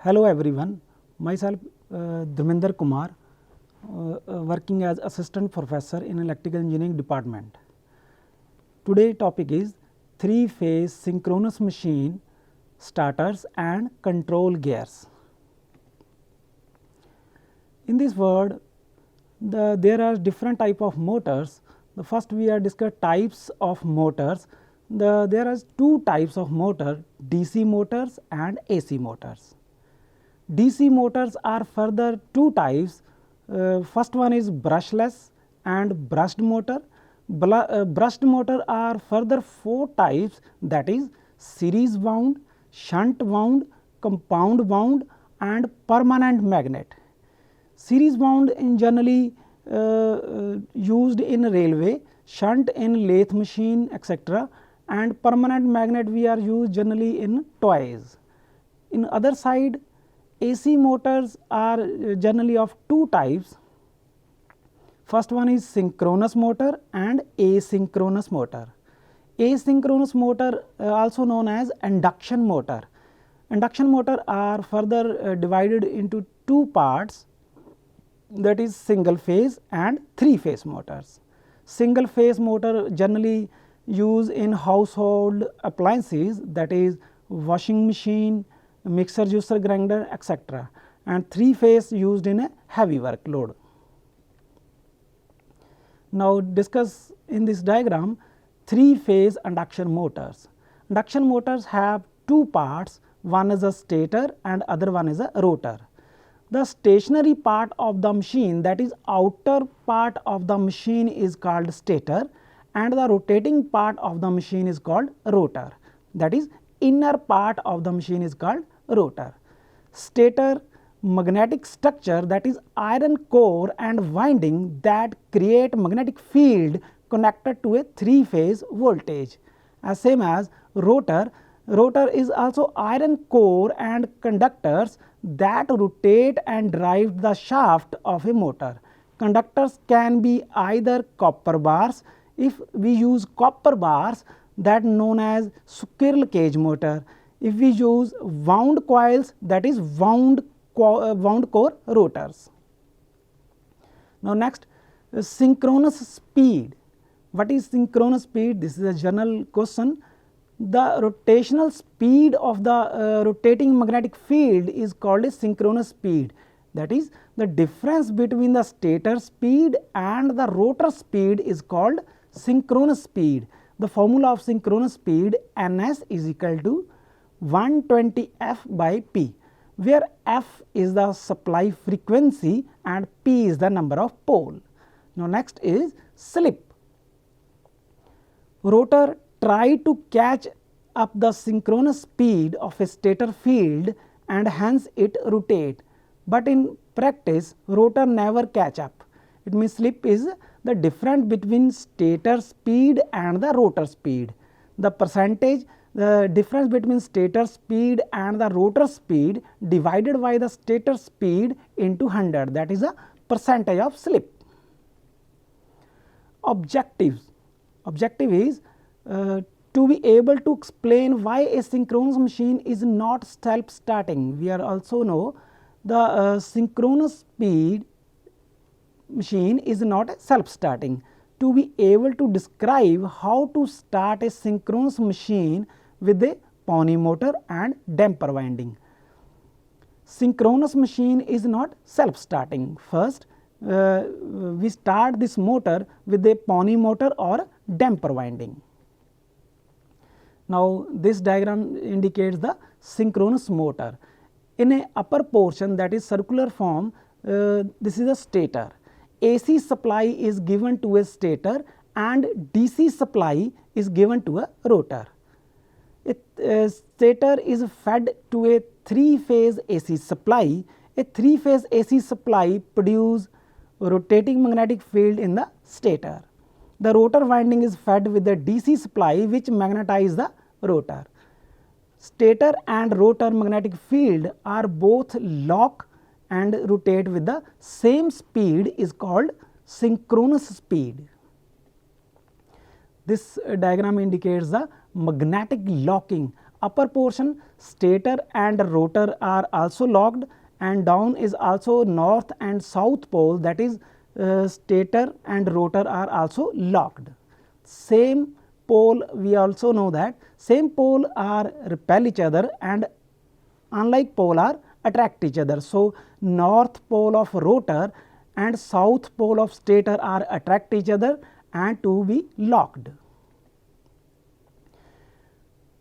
Hello everyone, myself Dharmender Kumar, working as assistant professor in electrical engineering department. Today topic is 3-phase synchronous machine starters and control gears. In this word, there are different type of motors. The first we are discuss types of motors. There are two types of motor, DC motors and AC motors. DC motors are further two types. First one is brushless and brushed motor. Brushed motor are further four types, that is series wound, shunt wound, compound wound and permanent magnet. Series wound in generally used in railway, shunt in lathe machine etc., and permanent magnet we are used generally in toys. In other side, AC motors are generally of two types. First one is synchronous motor and asynchronous motor. Asynchronous motor also known as induction motor. Induction motor are further divided into two parts, that is single phase and 3-phase motors. Single phase motor generally used in household appliances, that is washing machine, mixer, juicer, grinder etc., and 3-phase used in a heavy workload. Now discuss in this diagram 3-phase induction motors. Induction motors have two parts, one is a stator and other one is a rotor. The stationary part of the machine, that is outer part of the machine, is called stator, and the rotating part of the machine is called rotor, that is inner part of the machine is called rotor. Stator magnetic structure, that is iron core and winding that create magnetic field connected to a 3-phase voltage, as same as rotor. Rotor is also iron core and conductors that rotate and drive the shaft of a motor. Conductors can be either copper bars. If we use copper bars, that known as squirrel cage motor. If we use wound coils, that is wound core rotors. Now next, synchronous speed. What is synchronous speed? This is a general question. The rotational speed of the rotating magnetic field is called a synchronous speed, that is the difference between the stator speed and the rotor speed is called synchronous speed. The formula of synchronous speed, Ns is equal to 120 F by P, where F is the supply frequency and P is the number of pole. Now next is slip. Rotor try to catch up the synchronous speed of a stator field and hence it rotate, but in practice rotor never catch up. It means slip is the difference between stator speed and the rotor speed. The percentage, the difference between stator speed and the rotor speed divided by the stator speed into 100, that is a percentage of slip. Objectives. Objective is to be able to explain why a synchronous machine is not self-starting. We are also know the synchronous speed machine is not self-starting. To be able to describe how to start a synchronous machine with a pony motor and damper winding. Synchronous machine is not self-starting. First, we start this motor with a pony motor or damper winding. Now this diagram indicates the synchronous motor. In a upper portion, that is circular form, this is a stator. AC supply is given to a stator and DC supply is given to a rotor. A stator is fed to a 3-phase AC supply. A 3-phase AC supply produce rotating magnetic field in the stator. The rotor winding is fed with the DC supply which magnetize the rotor. Stator and rotor magnetic field are both lock and rotate with the same speed is called synchronous speed. This diagram indicates the magnetic locking Upper portion stator and rotor are also locked, and down is also north and south pole, that is stator and rotor are also locked. Same pole, we also know that same pole are repel each other and unlike pole are attract each other. So, north pole of rotor and south pole of stator are attract each other and to be locked.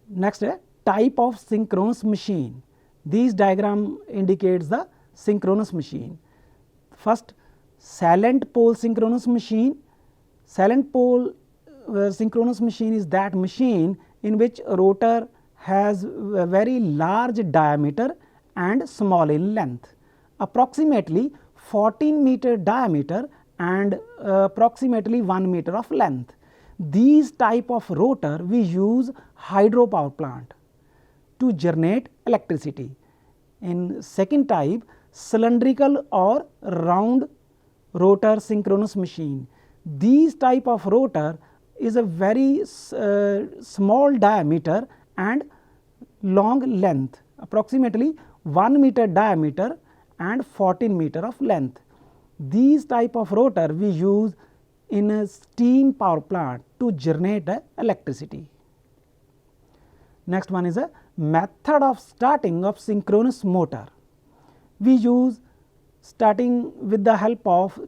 Next, type of synchronous machine. These diagram indicates the synchronous machine. First, silent pole synchronous machine. Silent pole synchronous machine is that machine in which rotor has a very large diameter and small in length, approximately 14-meter diameter and approximately 1 meter of length. These type of rotor we use hydropower plant to generate electricity. In second type, cylindrical or round rotor synchronous machine. These type of rotor is a very small diameter and long length, approximately 1 meter diameter and 14 meter of length. These type of rotor we use in a steam power plant to generate electricity. Next one is a method of starting of synchronous motor. We use starting with the help of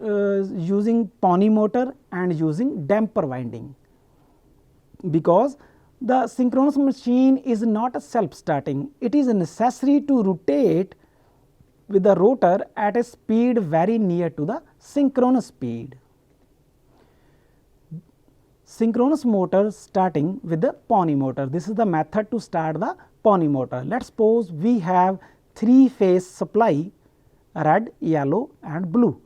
using pony motor and using damper winding, because the synchronous machine is not a self starting. It is necessary to rotate with the rotor at a speed very near to the synchronous speed. Synchronous motor starting with the pony motor. This is the method to start the pony motor. Let us suppose we have 3-phase supply, red, yellow and blue,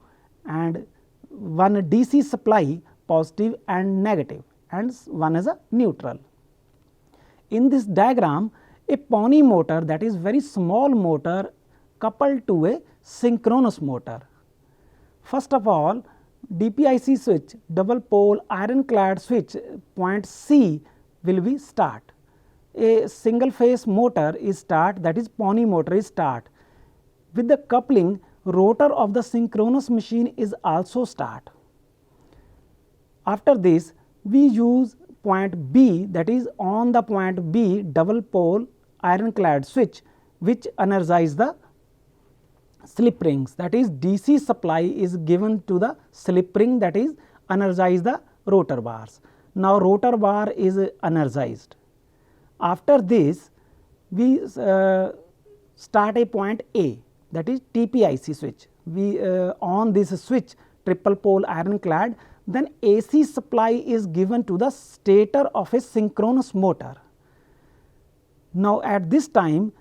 and one DC supply, positive and negative, and one is a neutral. In this diagram, a pony motor, that is very small motor, coupled to a synchronous motor. First of all, DPIC switch, double pole ironclad switch, point C will be start. A single phase motor is start, that is pony motor is start. With the coupling, rotor of the synchronous machine is also start. After this, we use point B, that is on the point B double pole ironclad switch, which energize the slip rings, that is DC supply is given to the slip ring, that is energize the rotor bars. Now, rotor bar is energized. After this, we start a point A, that is TPIC switch. We on this switch triple pole ironclad, then AC supply is given to the stator of a synchronous motor. Now, at this time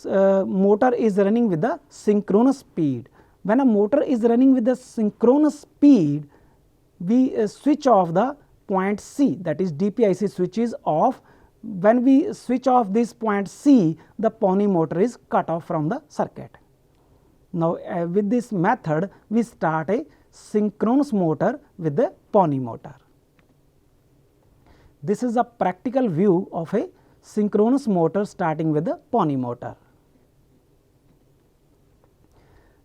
motor is running with the synchronous speed. When a motor is running with the synchronous speed, we switch off the point C, that is DPIC switch is off. When we switch off this point C, the pony motor is cut off from the circuit. Now, with this method we start a synchronous motor with the pony motor. This is a practical view of a synchronous motor starting with the pony motor.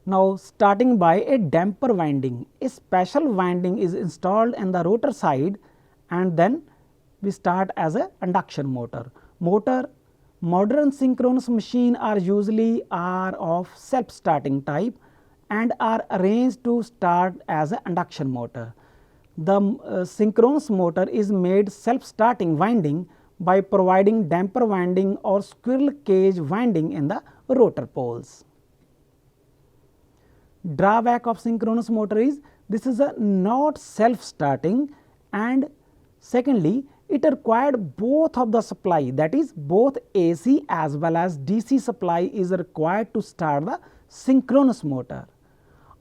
Now, starting by a damper winding, a special winding is installed in the rotor side, and then we start as a induction motor. Modern synchronous machine are usually of self starting type and are arranged to start as an induction motor. The synchronous motor is made self starting winding by providing damper winding or squirrel cage winding in the rotor poles. Drawback of synchronous motor is this is a not self starting, and secondly it required both of the supply, that is both AC as well as DC supply is required to start the synchronous motor.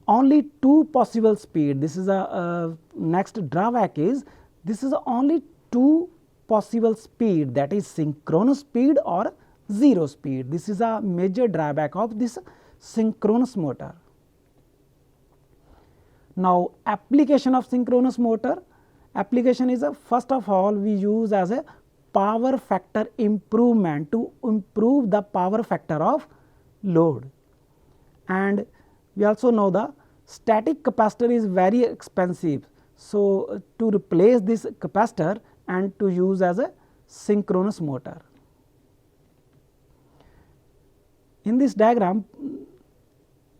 Only two possible speed, this is a next drawback is this is only two possible speed, that is synchronous speed or zero speed. This is a major drawback of this synchronous motor. Now, application of synchronous motor. Application is a first of all we use as a power factor improvement, to improve the power factor of load. And we also know the static capacitor is very expensive. So, to replace this capacitor and to use as a synchronous motor. In this diagram,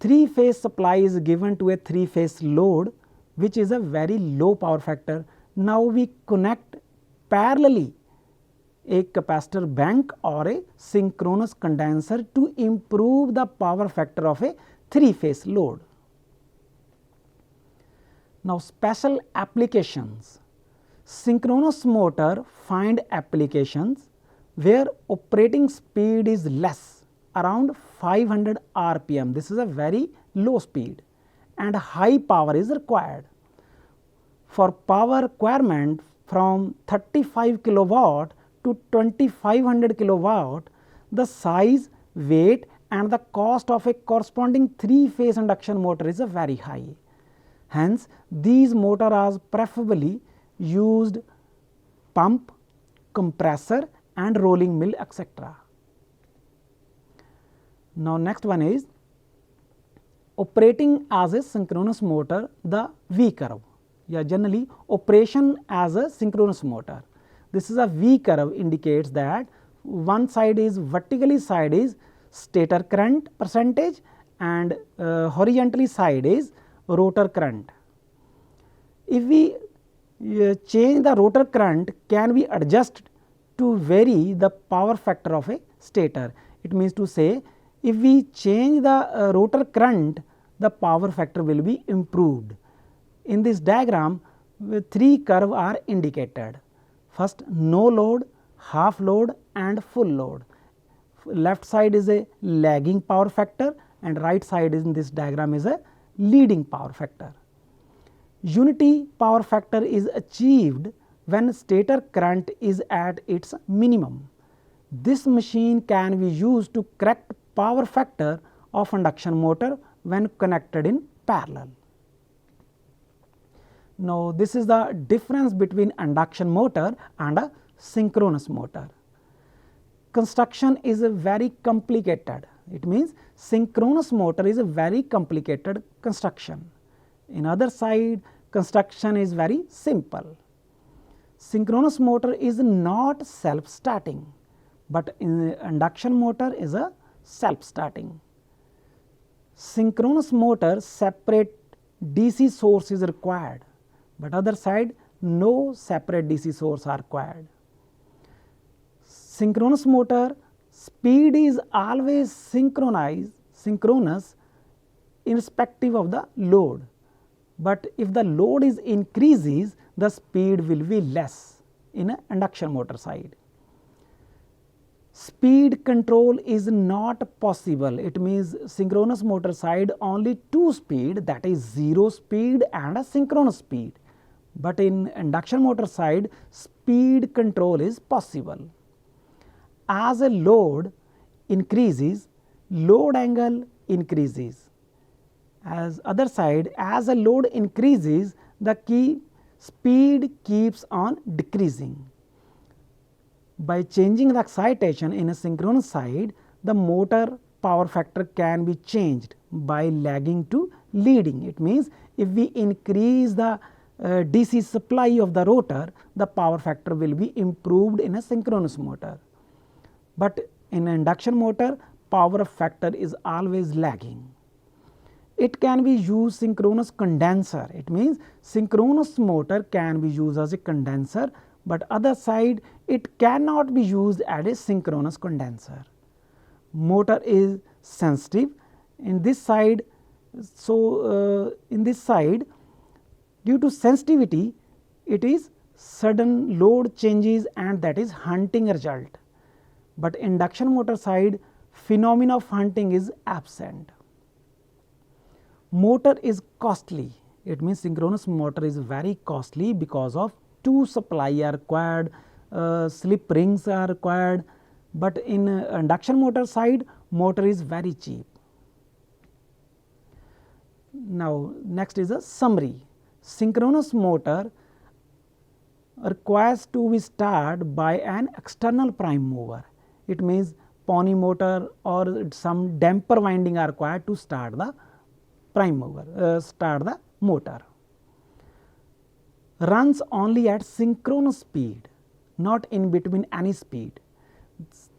3-phase supply is given to a 3-phase load, which is a very low power factor. Now, we connect parallelly a capacitor bank or a synchronous condenser to improve the power factor of a 3-phase load. Now, special applications. Synchronous motor find applications where operating speed is less, around 500 RPM. This is a very low speed and high power is required. For power requirement from 35 kilowatt to 2500 kilowatt, the size, weight and the cost of a corresponding 3-phase induction motor is very high. Hence, these motors are preferably used pump, compressor and rolling mill, etc. Now, next one is operating as a synchronous motor, the V curve. Yeah, generally operation as a synchronous motor. This is a V curve, indicates that one side is vertically side is stator current percentage and horizontally side is rotor current. If we change the rotor current, can be adjusted to vary the power factor of a stator. It means to say, if we change the rotor current, the power factor will be improved. In this diagram, 3 curves are indicated. First, no load, half load and full load. Left side is a lagging power factor and right side in this diagram is a leading power factor. Unity power factor is achieved when stator current is at its minimum. This machine can be used to correct power factor of induction motor when connected in parallel. Now, this is the difference between induction motor and a synchronous motor. Construction is a very complicated. It means synchronous motor is a very complicated construction. In other side, construction is very simple. Synchronous motor is not self-starting, but in induction motor is a self-starting. Synchronous motor separate DC source is required, but other side no separate DC source are required. Synchronous motor speed is always synchronous irrespective of the load, but if the load is increases, the speed will be less in an induction motor side. Speed control is not possible. It means synchronous motor side only 2 speed, that is 0 speed and a synchronous speed, but in induction motor side speed control is possible. As a load increases, load angle increases. As other side, as a load increases, the speed keeps on decreasing. By changing the excitation in a synchronous side, the motor power factor can be changed by lagging to leading. It means if we increase the DC supply of the rotor, the power factor will be improved in a synchronous motor. But in an induction motor, power factor is always lagging. It can be used synchronous condenser. It means synchronous motor can be used as a condenser, but other side it cannot be used as a synchronous condenser. Motor is sensitive in this side. So, in this side, due to sensitivity, it is sudden load changes and that is hunting result. But induction motor side, phenomena of hunting is absent. Motor is costly. It means synchronous motor is very costly because of 2 supply are required, slip rings are required, but in induction motor side, motor is very cheap. Now, next is a summary. Synchronous motor requires to be started by an external prime mover. It means pony motor or some damper winding are required to start the prime mover, start the motor. Runs only at synchronous speed, not in between any speed.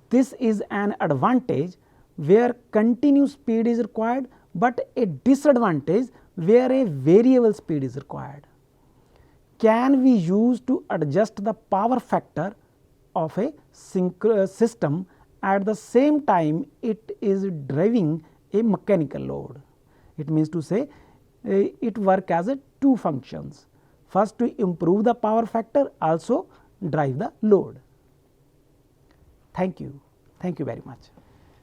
This is an advantage where continuous speed is required, but a disadvantage where a variable speed is required. Can be used to adjust the power factor of a system at the same time it is driving a mechanical load. It means to say it work as a two functions, first to improve the power factor, also drive the load. Thank you very much.